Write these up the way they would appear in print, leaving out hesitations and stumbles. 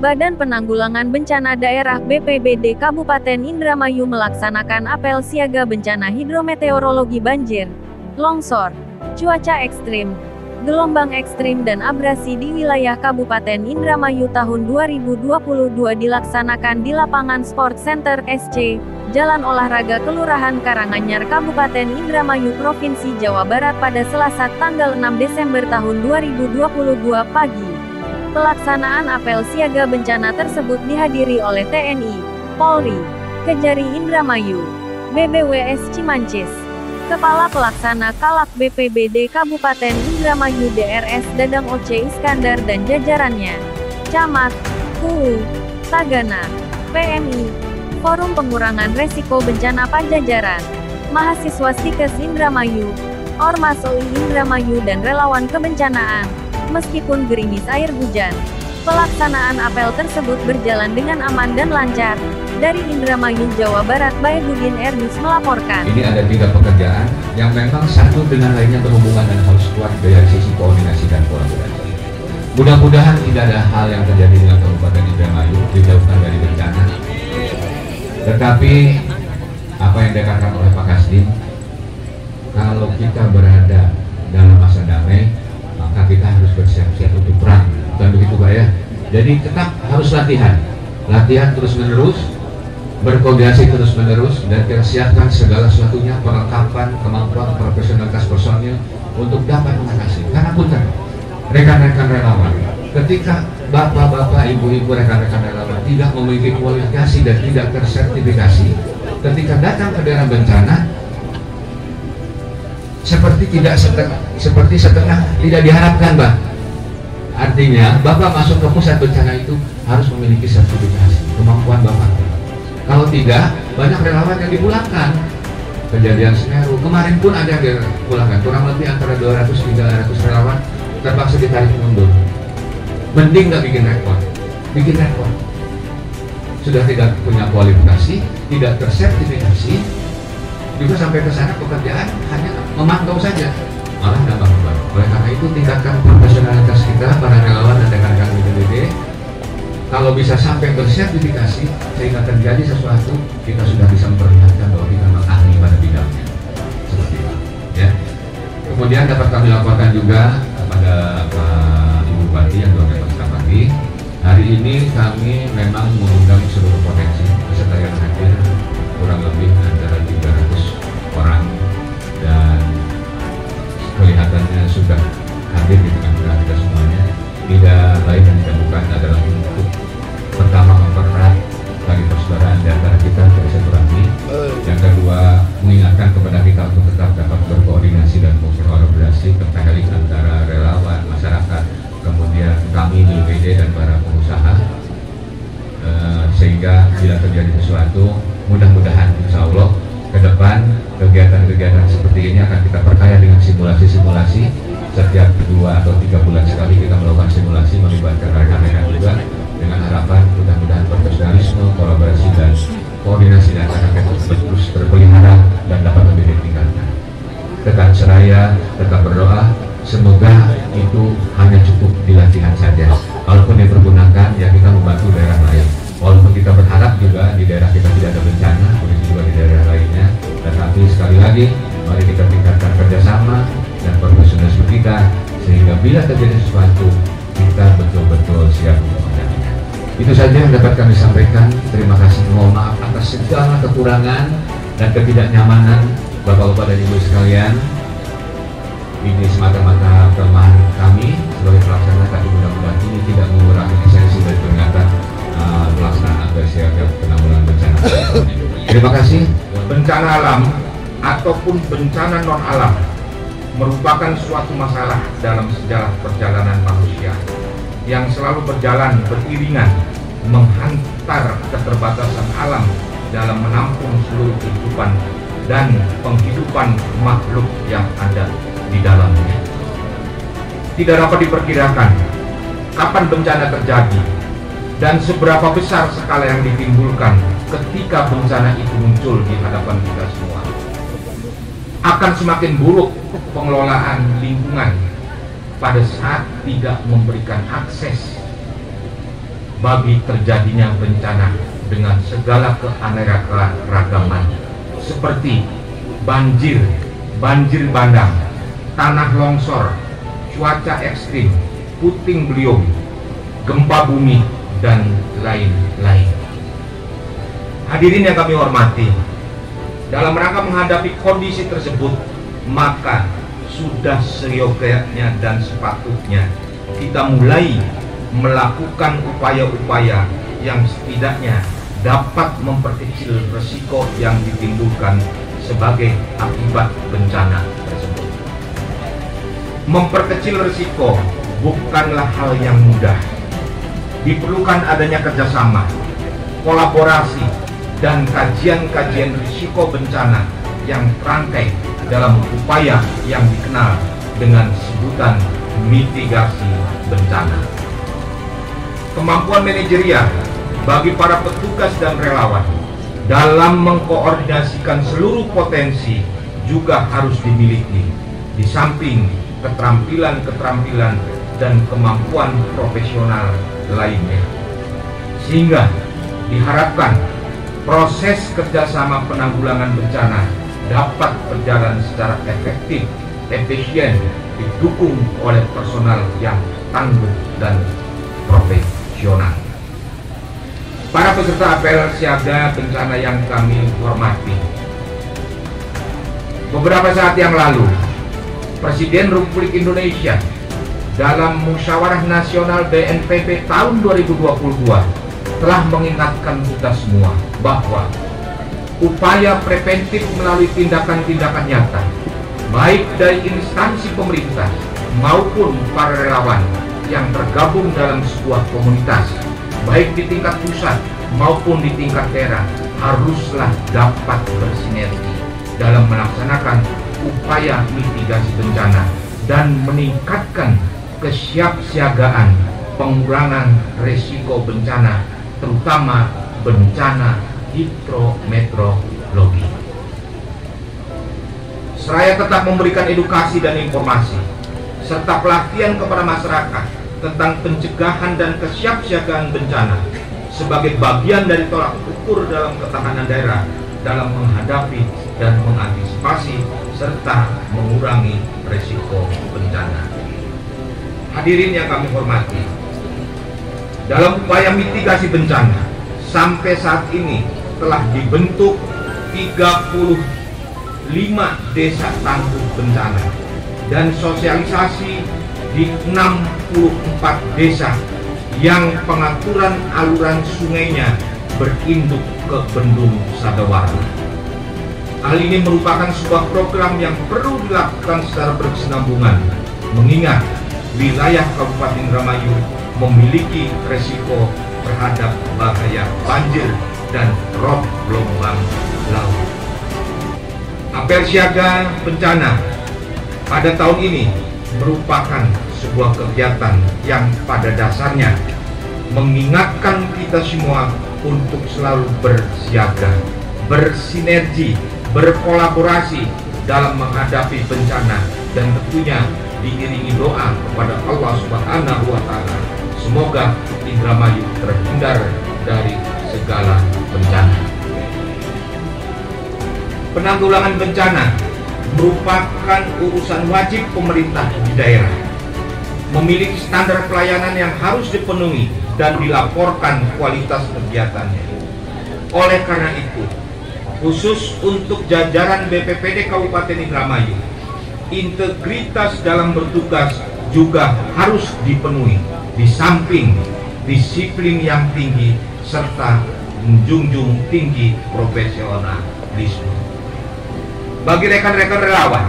Badan Penanggulangan Bencana Daerah BPBD Kabupaten Indramayu melaksanakan apel siaga bencana hidrometeorologi banjir, longsor, cuaca ekstrim, gelombang ekstrim dan abrasi di wilayah Kabupaten Indramayu tahun 2022 dilaksanakan di lapangan Sport Center SC, Jalan Olahraga Kelurahan Karanganyar Kabupaten Indramayu Provinsi Jawa Barat pada Selasa tanggal 6 Desember tahun 2022 pagi. Pelaksanaan apel siaga bencana tersebut dihadiri oleh TNI, Polri, Kejari Indramayu, BBWS Cimancis, Kepala Pelaksana Kalak BPBD Kabupaten Indramayu DRS Dadang Oce Iskandar dan jajarannya, Camat, KUU, Tagana, PMI, Forum Pengurangan Resiko Bencana Pajajaran, mahasiswa Stikes Indramayu, Ormas UI Indramayu dan relawan kebencanaan. Meskipun gerimis air hujan, pelaksanaan apel tersebut berjalan dengan aman dan lancar. Dari Indramayu, Jawa Barat, Baebudin Erdus melaporkan. Ini ada 3 pekerjaan yang memang satu dengan lainnya berhubungan dan harus kuat dari sisi koordinasi dan kolaborasi. Mudah-mudahan tidak ada hal yang terjadi dengan Kabupaten Indramayu dijauhkan dari bencana. Tetapi apa yang dikatakan oleh Pak Kasdim, kalau kita berada dalam masa damai, maka kita harus bersiap-siap untuk perang, bukan begitu Pak ya? Jadi tetap harus latihan terus-menerus, berkoordinasi terus-menerus, dan kita siapkan segala sesuatunya, perlengkapan, kemampuan, profesionalitas personil untuk dapat mengatasi. Karena punten, rekan-rekan relawan, ketika bapak-bapak, ibu-ibu, rekan-rekan relawan tidak memiliki kualifikasi dan tidak tersertifikasi, ketika datang ke daerah bencana, seperti setengah tidak diharapkan, Mbak. Artinya, Bapak masuk ke pusat bencana itu harus memiliki sertifikasi, kemampuan Bapak. Kalau tidak, banyak relawan yang dipulangkan. Kejadian Semeru, kemarin pun ada yang dipulangkan, kurang lebih antara 200-300 relawan terpaksa ditarik mundur. Mending nggak bikin rekor. Sudah tidak punya kualifikasi, tidak tersertifikasi, juga sampai ke sana pekerjaan hanya memantau saja, malah nambah beban. Oleh karena itu tingkatkan profesionalitas kita para relawan dan rekan-rekan BPBD. Kalau bisa sampai bersertifikasi sehingga terjadi sesuatu, kita sudah bisa memperlihatkan bahwa kita memang ahli pada bidangnya. Seperti itu, ya. Kemudian dapat kami laporkan juga kepada Pak Ibu Bupati yang telah kita pagi. Hari ini kami memang mengundang seluruh potensi peserta yang hadir kurang lebih antara 300 orang, dan kelihatannya sudah hadir di tengah-tengah kita semuanya. Tidak lain yang kita bukan adalah untuk pertama mempererat tali persaudaraan di antara kita, bersilaturahmi. Yang kedua, mengingatkan kepada kita untuk tetap dapat berkoordinasi dan berkolaborasi terkait antara relawan, masyarakat, kemudian kami di BPD dan para pengusaha, sehingga bila terjadi sesuatu, mudah-mudahan insya Allah ke depan kegiatan-kegiatan seperti ini akan kita perkaya dengan simulasi-simulasi. Setiap 2 atau 3 bulan sekali kita melakukan simulasi, melibatkan rekan-rekan juga, dengan harapan mudah-mudahan profesionalisme, kolaborasi dan koordinasi dan rekan-rekan terus terpelihara dan dapat lebih ditingkatkan. Tetap seraya, tetap berdoa, semoga itu hanya cukup di latihan saja. Kalaupun dipergunakan, ya kita membantu daerah lain. Walaupun kita berharap juga di daerah kita tidak ada bencana, begitu juga di daerah lainnya. Tetapi sekali lagi, mari kita tingkatkan kerjasama dan profesionalisme kita, sehingga bila terjadi sesuatu, kita betul-betul siap untuk menghadapinya. Itu saja yang dapat kami sampaikan. Terima kasih, mohon maaf atas segala kekurangan dan ketidaknyamanan Bapak-Bapak dan Ibu sekalian. Ini semata-mata kelemahan kami sebagai pelaksana, tapi mudah-mudahan ini tidak mengurangi esensi dari peringatan pelaksanaan apel siaga penanggulangan bencana. Terima kasih. Bencana alam ataupun bencana non alam merupakan suatu masalah dalam sejarah perjalanan manusia yang selalu berjalan beriringan, menghantar keterbatasan alam dalam menampung seluruh kehidupan dan penghidupan makhluk yang ada di dalamnya. Tidak dapat diperkirakan kapan bencana terjadi dan seberapa besar skala yang ditimbulkan ketika bencana itu muncul di hadapan kita semua. Akan semakin buruk pengelolaan lingkungan pada saat tidak memberikan akses bagi terjadinya bencana dengan segala keanekaragaman seperti banjir, banjir bandang, tanah longsor, cuaca ekstrim, puting beliung, gempa bumi, dan lain-lain. Hadirin yang kami hormati, dalam rangka menghadapi kondisi tersebut, maka sudah seyogyanya dan sepatutnya kita mulai melakukan upaya-upaya yang setidaknya dapat memperkecil resiko yang ditimbulkan sebagai akibat bencana tersebut. Memperkecil risiko bukanlah hal yang mudah. Diperlukan adanya kerjasama, kolaborasi, dan kajian-kajian risiko bencana yang terangkai dalam upaya yang dikenal dengan sebutan mitigasi bencana. Kemampuan manajerial bagi para petugas dan relawan dalam mengkoordinasikan seluruh potensi juga harus dimiliki, di samping keterampilan-keterampilan dan kemampuan profesional lainnya, sehingga diharapkan proses kerjasama penanggulangan bencana dapat berjalan secara efektif, efisien, didukung oleh personal yang tangguh dan profesional. Para peserta apel siaga bencana yang kami hormati, beberapa saat yang lalu Presiden Republik Indonesia dalam Musyawarah Nasional BNPB tahun 2022 telah mengingatkan kita semua bahwa upaya preventif melalui tindakan-tindakan nyata, baik dari instansi pemerintah maupun para relawan yang tergabung dalam sebuah komunitas, baik di tingkat pusat maupun di tingkat daerah, haruslah dapat bersinergi dalam melaksanakan upaya mitigasi bencana dan meningkatkan kesiapsiagaan pengurangan risiko bencana, terutama bencana hidrometeorologi. Seraya tetap memberikan edukasi dan informasi serta pelatihan kepada masyarakat tentang pencegahan dan kesiapsiagaan bencana sebagai bagian dari tolak ukur dalam ketahanan daerah dalam menghadapi dan mengantisipasi serta mengurangi risiko bencana. Hadirin yang kami hormati, dalam upaya mitigasi bencana, sampai saat ini telah dibentuk 35 desa tangguh bencana dan sosialisasi di 64 desa yang pengaturan aluran sungainya berinduk ke Bendung Sadawarna. Hal ini merupakan sebuah program yang perlu dilakukan secara berkesinambungan, mengingat wilayah Kabupaten Indramayu memiliki resiko terhadap bahaya banjir dan rob gelombang laut. Apel siaga bencana pada tahun ini merupakan sebuah kegiatan yang pada dasarnya mengingatkan kita semua untuk selalu bersiaga, bersinergi, berkolaborasi dalam menghadapi bencana, dan tentunya diiringi doa kepada Allah Subhanahu wa Ta'ala. Semoga Indramayu terhindar dari segala bencana. Penanggulangan bencana merupakan urusan wajib pemerintah di daerah, memiliki standar pelayanan yang harus dipenuhi dan dilaporkan kualitas kegiatannya. Oleh karena itu, khusus untuk jajaran BPPD Kabupaten Indramayu, integritas dalam bertugas juga harus dipenuhi, di samping disiplin yang tinggi serta menjunjung tinggi profesionalisme. Bagi rekan-rekan relawan,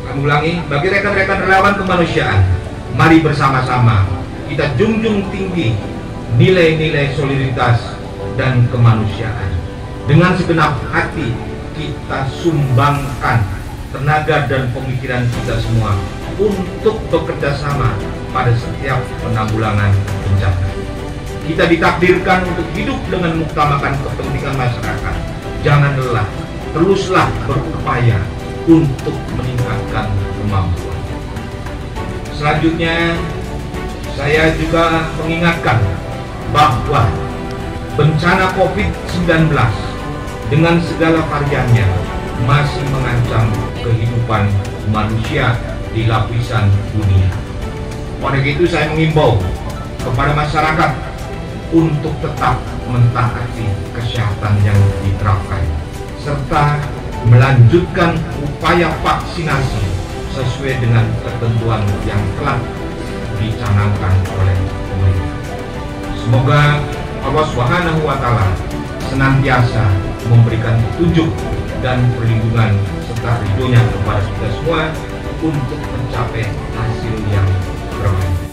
kami ulangi, bagi rekan-rekan relawan kemanusiaan, mari bersama-sama kita junjung tinggi nilai-nilai solidaritas dan kemanusiaan. Dengan segenap hati kita sumbangkan tenaga dan pemikiran kita semua untuk bekerja sama pada setiap penanggulangan bencana. Kita ditakdirkan untuk hidup dengan mengutamakan kepentingan masyarakat. Jangan lelah, teruslah berupaya untuk meningkatkan kemampuan. Selanjutnya, saya juga mengingatkan bahwa bencana COVID-19 dengan segala variannya masih mengancam kehidupan manusia di lapisan dunia. Oleh itu saya mengimbau kepada masyarakat untuk tetap mentaati kesehatan yang diterapkan serta melanjutkan upaya vaksinasi sesuai dengan ketentuan yang telah dicanangkan oleh pemerintah. Semoga Allah Subhanahu wa Ta'ala senantiasa memberikan petunjuk dan perlindungan serta ridhonya kepada kita semua untuk mencapai hasil yang terbaik.